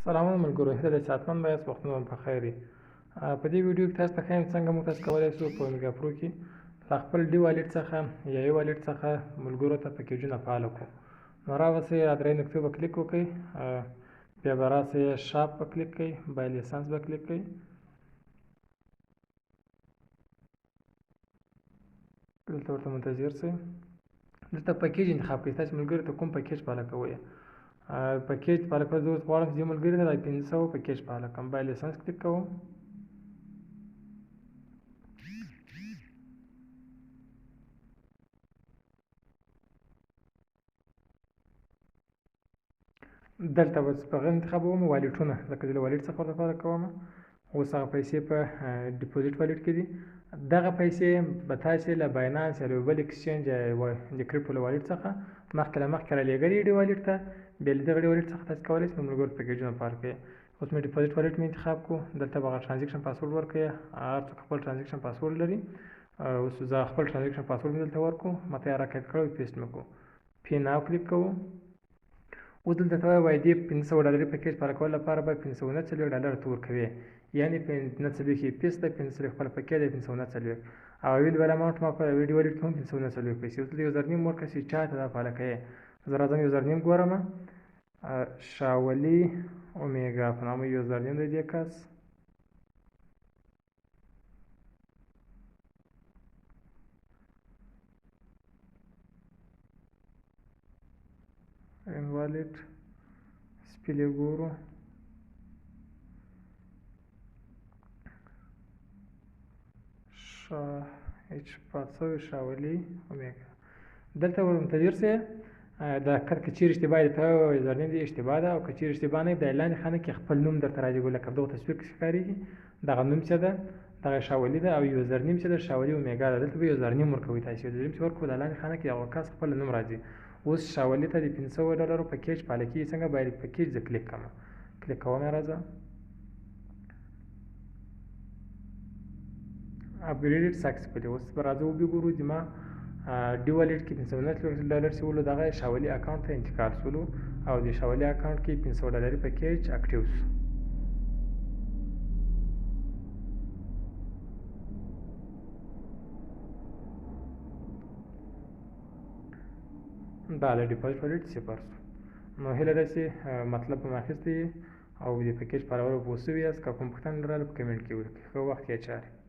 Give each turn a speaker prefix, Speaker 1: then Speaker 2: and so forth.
Speaker 1: سلامونه ملګرو، هیله ده چې حتما به یاست، وختونه مو په خیر وي. په دې ویډیو کې تاسو ته ښیم څنګه موږ تاسو کولی شو په میګا پرو کې له خپل ډي والټ څخه یا ای والټ څخه ملګرو ته پیکیجونه فعاله کړو. نو راوسئ درې نقطې به کلیک وکړئ، بیا به راسئ شاپ به کلیک کړئ، بای لیسنس به کلیک کړئ. دلته ورته منتظر شئ. دلته پیکیج انتخاب کړئ، تاسو ملګرو ته کوم پیکیج فعاله کوئ. پیکیج فعاله کول زه اوس غواړم چې دې ملګري ته د 500 پیکیج فعاله کړم. بای لیسنس کلیک کوم. دلته به په هغه انتخابوم والټونه، لکه زه له والټ څخه ورته فعاله کوم. اوس هغه پیسې په ډیپوزیټ والټ کې دي. دغه پیسې به تاسې له باینانس یا له بل اکسچینج د کریپټو له والټ څخه مخکې له مخکې رالېږلي ډي والټ ته، بیا له دغه ډي والټ څخه تاسې کولی شئ د ملګرو پیکیجونه فعال کړئ. اوس مې ډیپوزیټ والټ مې انتخاب کړو. دلته به هغه ټرانزیکشن پاسورډ ورکړئ، هر څوک خپل ټرانزیکشن پاسورډ لري. اوس زه خپل ټرانزیکشن پاسورډ مې دلته ورکړو، ماته یې راکټ کړی پیسټ مې کړو. پی ناو کلیک کوو. اوس دلته ته وایي دې $500 پیکیج فعاله کولو لپاره به $540 ته ورکوې، یعنې 540 یې فیس ده، 540 خپل پیکیج دی 540. او ویلیبل اماونټ ما په ویډیو والټ کې هم 540 پیسې. اوس دلته یوزر نیم ورکړه چې چا ته دا فعاله کوې. زه راځم یوزر نیم ګورم، شاولي اومیګا په نامه یوزر نیم دی دې کس. ان والټ سپیلې ګورو. شاولي اومیګا. دلته ور منتظر سئ. دا که چیرې اشتباه دي ته یوزر نیم دې اشتباه ده، او که چیرې اشتباه نه وي د لاندې خانه کې خپل نوم درته راځي، لکه دغه تصویر کې ښکارېږي دغه نوم څه ده، دغه شاولي ده، او یوزر نیم چې ده شاولي اومیګا ده. دلته به یوزر نیم ورکوئ. تاسې یوزر نیم چې ورکړو د لاندې خانه کې هغه کس خپل نوم راځي. اوس شاولي ته د $500 پیکیج فعاله کېږي. څنګه باید پیکیج زه کلیک کړم. کلیک کوم یې راځه. اپګریډ سکسسفولي. اوس به راځو وګورو چې ما ډي والټ کې $540 شولو، دغه شاولي اکاونټ ته انتقال شولو، او د شاولي اکاونټ کې $500 پیکیج اکټیو شو. دا له ډیپوزیټ والټ صفر شو. نو هیله ده چې مطلب مو اخیستی او د پیکیج فعالولو پوه شوي یاست. که کوم پوښتنه لرله په کمنټ کې ولیکئ. ښه وخت یا چارې.